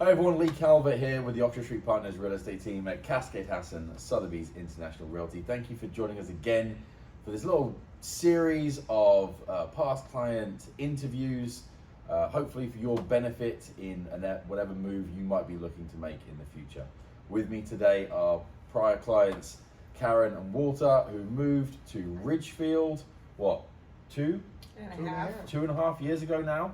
Hi everyone, Leigh Calvert here with the Oxford Street Partners real estate team at Cascade, Hasson, Sotheby's International Realty. Thank you for joining us again for this little series of past client interviews, hopefully for your benefit in whatever move you might be looking to make in the future. With me today are prior clients Karen and Walter, who moved to Ridgefield, two and a half years ago now.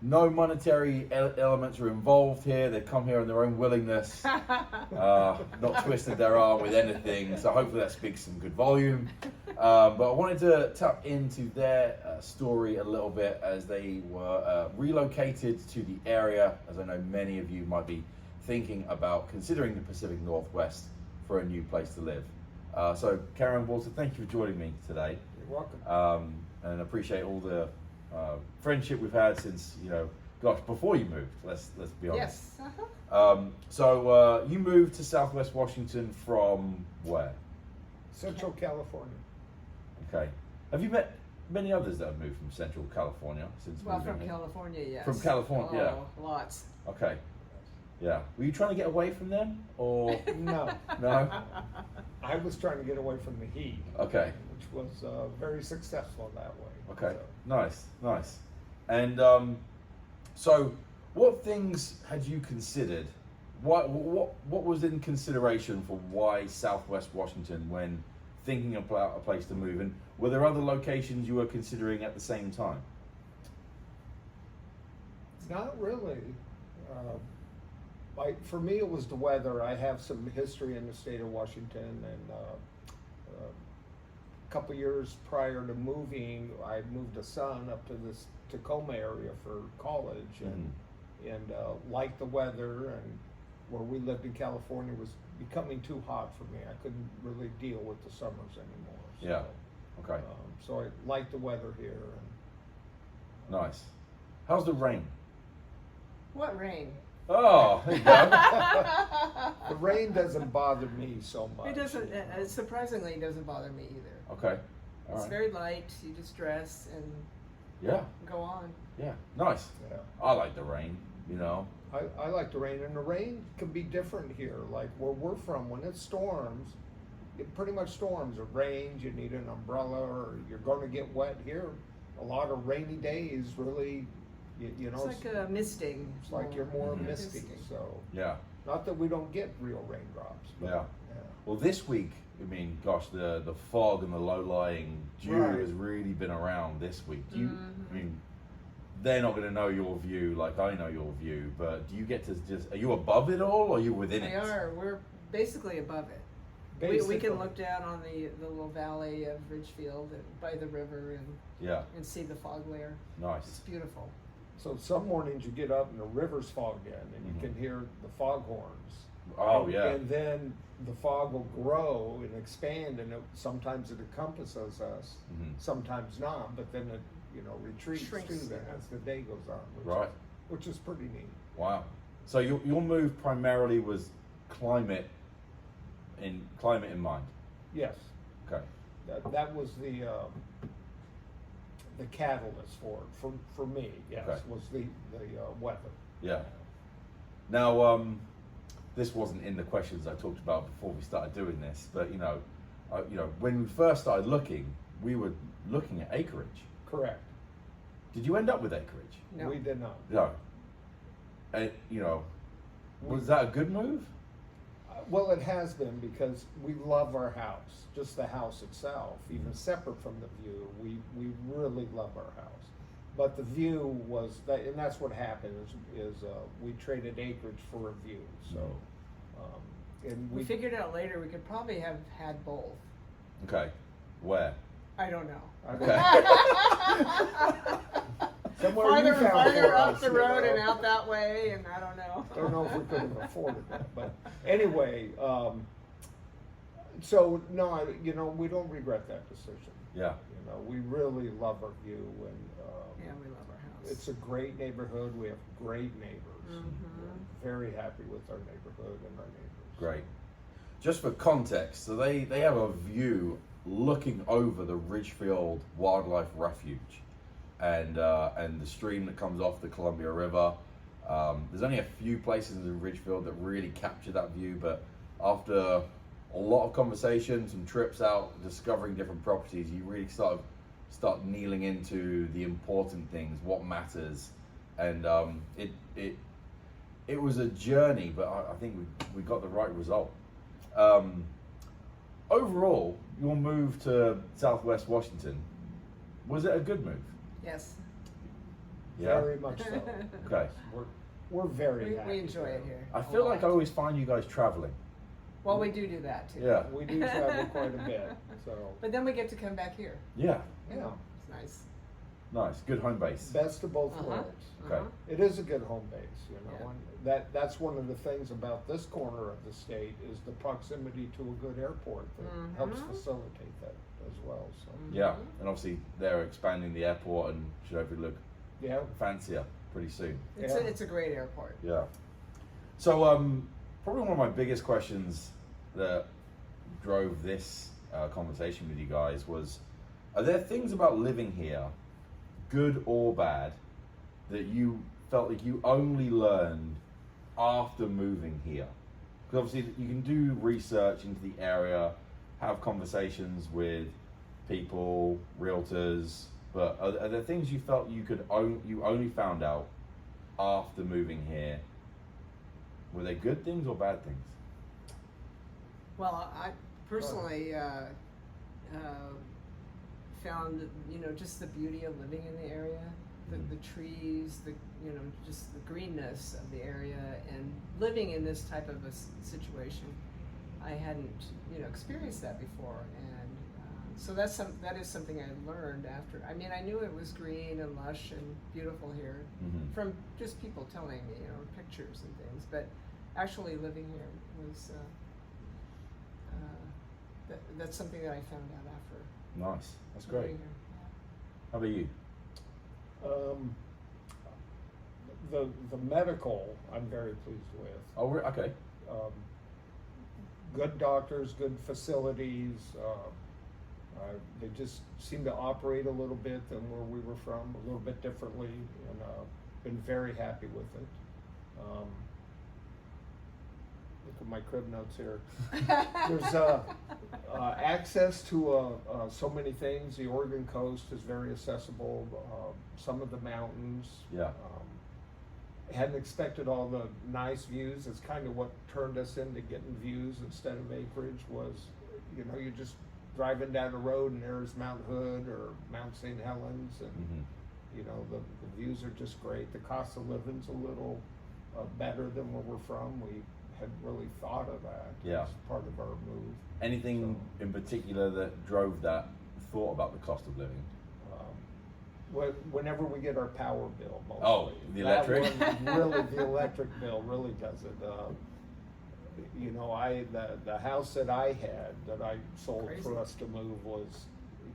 No monetary elements are involved here. They've come here on their own willingness, not twisted their arm with anything. So hopefully that speaks some good volume. But I wanted to tap into their story a little bit as they were relocated to the area, as I know many of you might be thinking about considering the Pacific Northwest for a new place to live. So Karen and Walter, thank you for joining me today. You're welcome. And appreciate all the friendship we've had since, before you moved, let's be honest. Yes. So you moved to Southwest Washington from where? Central California. Okay. Have you met many others that have moved from Central California since Well, moving from here? California, yes. From California, Oh, lots. Okay. Yeah. Were you trying to get away from them, or No. no? I was trying to get away from the heat. Okay. Which was very successful that way. Okay. So, Nice. And so, what things had you considered? What was in consideration for why Southwest Washington when thinking about a place to move? And were there other locations you were considering at the same time? not really. For me, it was the weather. I have some history in the state of Washington, and a couple years prior to moving, I moved a son up to this Tacoma area for college, and liked the weather, and where we lived in California was becoming too hot for me. I couldn't really deal with the summers anymore. So, Yeah. Okay. So I liked the weather here. Nice. How's the rain? What rain? Oh, there you go. The rain doesn't bother me so much. It doesn't, surprisingly, it doesn't bother me either. Okay. All It's right. very light, you just dress and Yeah. go on. Yeah. Nice. Yeah. I like the rain. I like the rain, and the rain can be different here. Like where we're from, when it storms, it pretty much storms. It rains, you need an umbrella, or you're going to get wet. Here, a lot of rainy days really, you know. It's like a misting. It's like you're more Mhm. misty. So, Yeah. not that we don't get real raindrops. But, Yeah. Well, this week, the fog and the low-lying dew Right. has really been around this week. Do you? Mhm. They're not going to know your view like I know your view, but do you get to are you above it all, or are you within We it? are. We're basically above it. We Basically, can look down on the little valley of Ridgefield and by the river Yeah. and see the fog layer. It's Nice. beautiful. So some mornings you get up and the river's fogged in, and you can hear the foghorns. Oh, and, yeah. And then the fog will grow and expand, and sometimes it encompasses us, sometimes not. But then it, retreats Shrinks, too. Then yeah. as the day goes on, which is pretty neat. Wow. So your move primarily was climate in mind. Yes, Okay. that was the catalyst for me. Yes, Okay. was the weather. Yeah. Now, this wasn't in the questions I talked about before we started doing this, but when we first started looking, we were looking at acreage. Correct. Did you end up with acreage? No. We did not. No. And was that a good move? Well, it has been, because we love our house, just the house itself, even separate from the view. We really love our house, but the view was that, and that's what happened is we traded acreage for a view. So, and We figured out later we could probably have had both. Okay. Where? I don't know. Somewhere Farther you and found farther for up us, the you road know. and out that way, and I don't know. Don't know if we could have afforded that, but anyway. So no, we don't regret that decision. Yeah. We really love our view, and Yeah, we love our house. it's a great neighborhood. We have great neighbors. Mhm. We're very happy with our neighborhood and our neighbors. Great. Just for context, so they have a view looking over the Ridgefield Wildlife Refuge and the stream that comes off the Columbia River. There's only a few places in Ridgefield that really capture that view, but after a lot of conversations and trips out, discovering different properties, you really start kneeling into the important things, what matters, and it was a journey, but I think we got the right result. Overall, your move to Southwest Washington, was it a good move? Yes. Yeah. Very much so. Okay. We're very happy. We enjoy it here. I a feel like I lot. always find you guys traveling. Well, we do that too. Yeah. We do travel quite a bit, so, But then we get to come back here. Yeah. yeah. It's nice. Nice. Good home base. Best of both Uh-huh. worlds. Okay. It is a good home base, you know, Yeah. and that's one of the things about this corner of the state is the proximity to a good airport that helps Mhm. facilitate that as well, so, Yeah. And obviously they're expanding the airport and should hopefully look yeah. fancier pretty soon. It's Yeah. it's a great airport. Yeah. So probably one of my biggest questions that drove this conversation with you guys was, are there things about living here, good or bad, that you felt like you only learned after moving here? Because obviously you can do research into the area, have conversations with people, realtors, but are there things you felt you only found out after moving here? Were they good things or bad things? Well, I personally found, just the beauty of living in the area, the trees, just the greenness of the area, and living in this type of a situation. I hadn't, experienced that before, and so that is something I learned after. I mean, I knew it was green and lush and beautiful here Mm-hmm. from just people telling me, pictures and things, but actually living here was. That's something that I found out after Nice. That's great. living here. How about you? The medical, I'm very pleased with. Oh, okay. Good doctors, good facilities, they just seem to operate a little bit than where we were from, a little bit differently, and been very happy with it. Look at my crib notes here. There's access to so many things. The Oregon coast is very accessible. Some of the mountains. Yeah. Hadn't expected all the nice views. It's kind of what turned us into getting views instead of acreage. Was, you're just driving down the road and there's Mount Hood or Mount St. Helens, and Mm-hmm. the views are just great. The cost of living's a little better than where we're from. We had really thought of that as part of our move. Anything in particular that drove that thought about the cost of living? Whenever we get our power bill, mostly. Oh, the electric? That one, really, the electric bill really does it. The house that I had, that I sold Crazy. for us to move was,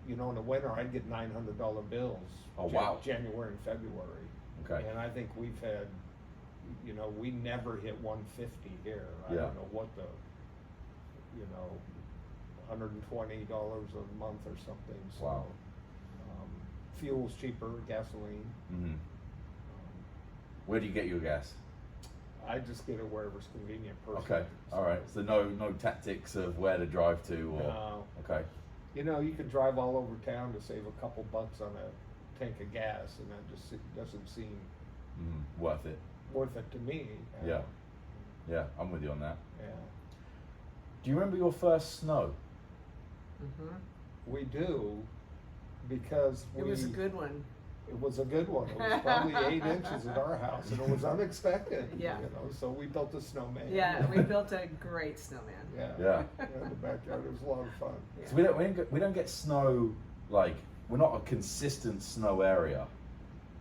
in the winter, I'd get $900 bills. Oh, wow. January and February. Okay. And I think we've had, we never hit 150 here. I Yeah. don't know what the, $120 a month or something. So, Wow. fuel's cheaper, gasoline. Mm-hmm. Where do you get your gas? I just get it wherever's convenient personally. Okay. All right. So no tactics of where to drive to, or No. okay. You can drive all over town to save a couple bucks on a tank of gas, and that just doesn't seem Worth it. worth it to me. Yeah. Yeah, I'm with you on that. Yeah. Do you remember your first snow? Mm-hmm. We do, because It was a good one. It was a good one. It was probably 8 inches at our house, and it was unexpected. Yeah. So we built a snowman. Yeah, we built a great snowman. Yeah. Yeah. In the backyard, it was a lot of fun. Yeah. So we don't get snow, like, we're not a consistent snow area,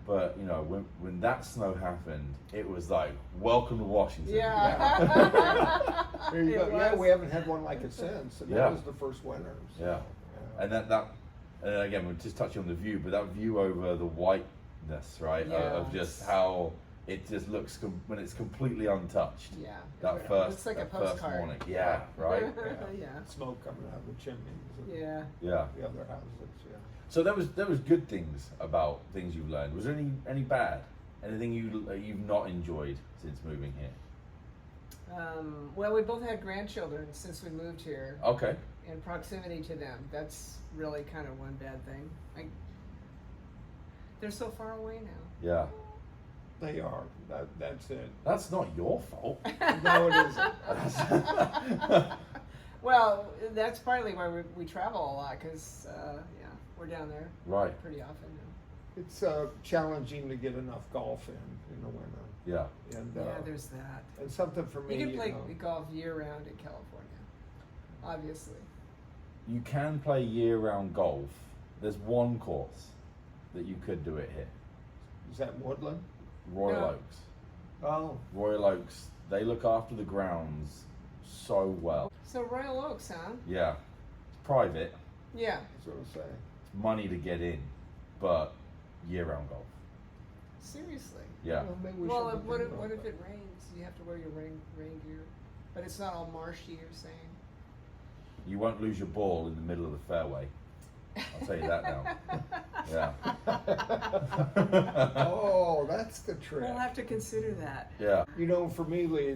but when that snow happened, it was like, welcome to Washington. Yeah. There you go. It Yeah, was. we haven't had one like it since, and Yeah. that was the first winter. So, Yeah. And and again, we're just touching on the view, but that view over the whiteness, right? Of Yeah. just how it just looks when it's completely untouched. Yeah. That Yeah. first, It's like a that first postcard. morning. Yeah, right? Yeah. Smoke coming out of the chimneys and Yeah. Yeah. the other houses. Yeah. So there was good things about things you've learned. Was there any bad? Anything you've not enjoyed since moving here? Well, we both had grandchildren since we moved here. Okay. In proximity to them, that's really kind of one bad thing. They're so far away now. Yeah. They are. That's it. That's not your fault. No, it isn't. Well, that's partly why we travel a lot, because we're down there Right. pretty often now. It's challenging to get enough golf in the winter. Yeah. And There's that. and something for me. You can play know, golf year-round in California, obviously. You can play year-round golf. There's one course that you could do it here. is that Woodland? Royal No. Oaks. Oh, Royal Oaks. They look after the grounds so well. So Royal Oaks, huh? Yeah. It's private. Yeah. that's what I'm saying. It's money to get in, but year-round golf. Seriously. Yeah. Well, maybe we Well, should look what into if it. it rains? You have to wear your rain gear, but it's not all marshy. You're saying? You won't lose your ball in the middle of the fairway. I'll tell you that now. Yeah. Oh, that's the trick. We'll have to consider that. Yeah. You know, for me, Lee,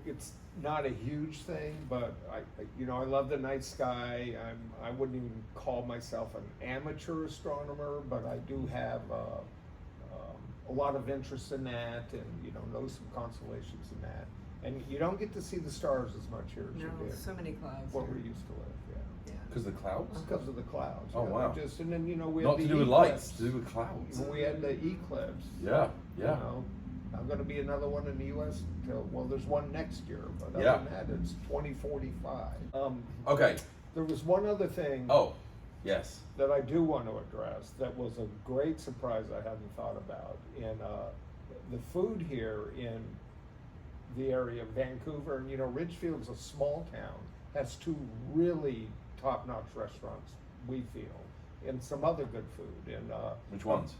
it's not a huge thing, but I love the night sky. I wouldn't even call myself an amateur astronomer, but I do have a lot of interest in that, and know some constellations in that. And you don't get to see the stars as much here as No, you did so many clouds. where here. we used to live. Yeah, Yeah. Because the clouds? it's because of the clouds. Oh, you know, wow. and then we Not had to the do with eclipse. lights, to do with clouds. We had the eclipse. Yeah, yeah. I'm going to be another one in the U.S. There's one next year, but other Yeah. than that, it's 2045. Okay. There was one other thing Oh, yes. that I do want to address that was a great surprise I hadn't thought about. In the food here in the area of Vancouver, and Ridgefield's a small town, has two really top-notch restaurants, we feel, and some other good food. And Which ones?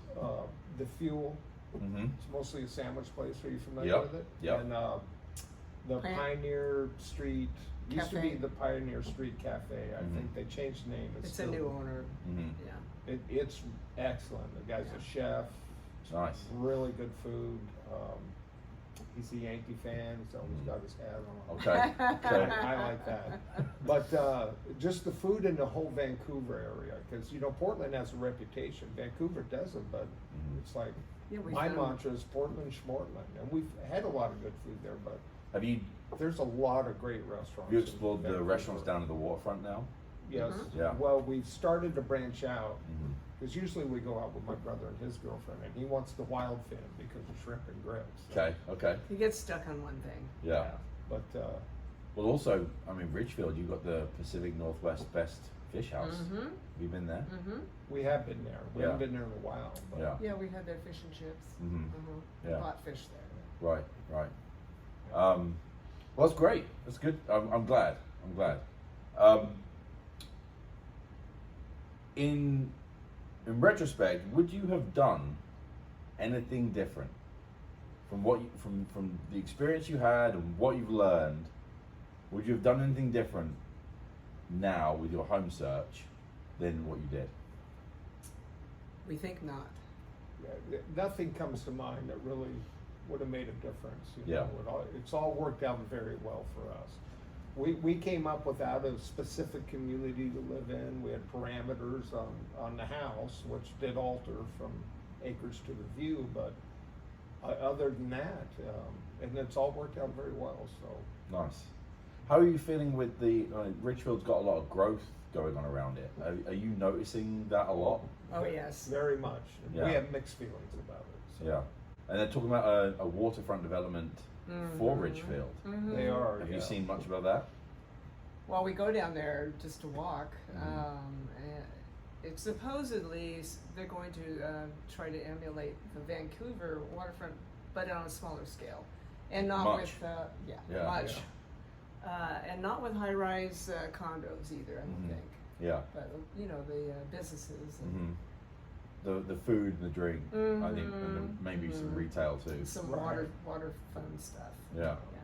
The Fuel. Mm-hmm. It's mostly a sandwich place. Are you familiar Yep, with it? yep. And the Pioneer Street used to Cafe. be the Pioneer Street Cafe. I Mhm. think they changed the name. It's a still- new owner. Mm-hmm. Yeah. It's excellent. The guy's a chef. Nice. Really good food. He's a Yankee fan. He's always got his hat on. Okay. Okay. I like that. But just the food in the whole Vancouver area, because Portland has a reputation. Vancouver doesn't, but Mhm. it's like Yeah, we my found- mantra is Portland, Schmortland, and we've had a lot of good food there. But Have you there's a lot of great restaurants. have you in explored the Vancouver. restaurants down at the waterfront now? Yes. Yeah. Well, we've started to branch out. Mm-hmm. Because usually we go out with my brother and his girlfriend, and he wants the wild fin because of shrimp and grits. So, Okay. Okay. You get stuck on one thing. Yeah. But Well, also, I mean, Ridgefield, you've got the Pacific Northwest Best Fish House. Mm-hmm. Have you been there? Mm-hmm. we have been there. We Yeah. haven't been there in a while. But Yeah. Yeah, we had their fish and chips. Mhm. Uh-huh. Yeah. Bought fish there. Right. Right. Well, that's great. That's good. I'm glad. I'm glad. In retrospect, would you have done anything different from what from the experience you had and what you've learned? Would you have done anything different now with your home search than what you did? We think not. nothing comes to mind that really would have made a difference. Yeah. It's all worked out very well for us. We came up without a specific community to live in. We had parameters on the house, which did alter from acres to the view, but other than that, and it's all worked out very well. So Nice. How are you feeling with the Richfield's got a lot of growth going on around it? Are you noticing that a lot? Oh, yes. very much. Yeah. We have mixed feelings about it. So. Yeah. And they're talking about a waterfront development for Ridgefield. Mhm. They are. Have yeah. you seen much about that? Well, we go down there just to walk. Mhm. And it's supposedly they're going to try to emulate the Vancouver waterfront, but on a smaller scale, and not Much. with Yeah. much, and not with high-rise condos either. I don't Mhm. think, Yeah. but the businesses. And Hmm. The food and the drink, I think, and maybe some Mhm. retail too. some Right. water fun stuff. Yeah. Yeah.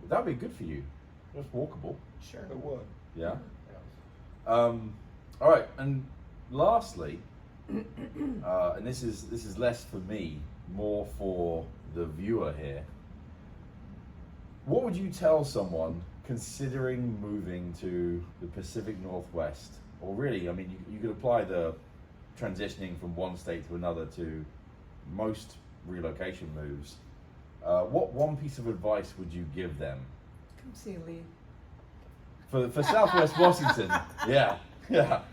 That'd be good for you. Just walkable. Sure. It would. Yeah. Yeah. All right. And lastly, and this is less for me more for the viewer here. What would you tell someone considering moving to the Pacific Northwest? Or really, I mean, you could apply the transitioning from one state to another to most relocation moves. What one piece of advice would you give them? Come see Leigh. For Southwest Washington, yeah.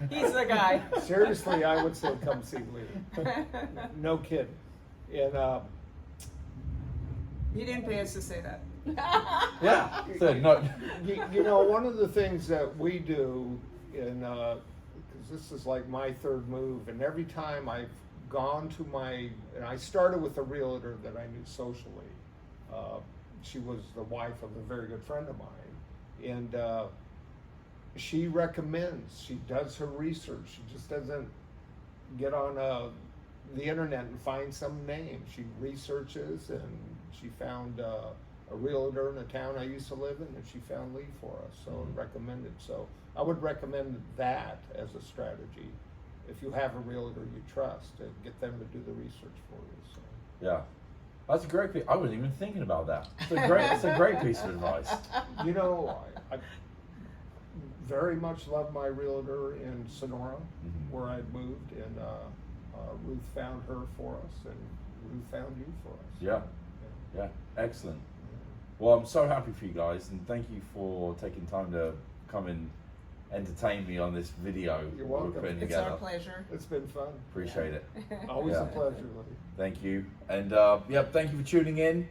He's the guy. Seriously, I would say come see Leigh. No kidding. And He didn't pay us to say that. Yeah. So, no. you know, one of the things that we do in because this is like my third move, and every time I've gone to and I started with a realtor that I knew socially. She was the wife of a very good friend of mine, and she recommends. She does her research. She just doesn't get on the internet and find some name. She researches, and she found a realtor in a town I used to live in, and she found Leigh for us, so recommended. So I would recommend that as a strategy. If you have a realtor you trust, to get them to do the research for you. So. Yeah. That's a great piece. I wasn't even thinking about that. It's a great piece of advice. You know, I very much love my realtor in Sonora, where I'd moved, and Ruth found her for us, and Ruth found you for us. Yeah. Excellent. Well, I'm so happy for you guys, and thank you for taking time to come and entertain me on this video. You're welcome. We're putting It's together. our pleasure. It's been fun. Appreciate it. Always Yeah. a pleasure, Leigh. Thank you. And thank you for tuning in.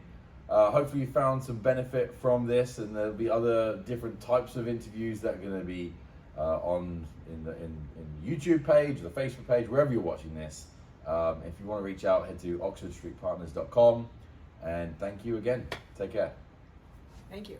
Hopefully you found some benefit from this, and there'll be other different types of interviews that are going to be on in the YouTube page, the Facebook page, wherever you're watching this. If you want to reach out, head to oxfordstreetpartners.com. And thank you again. Take care. Thank you.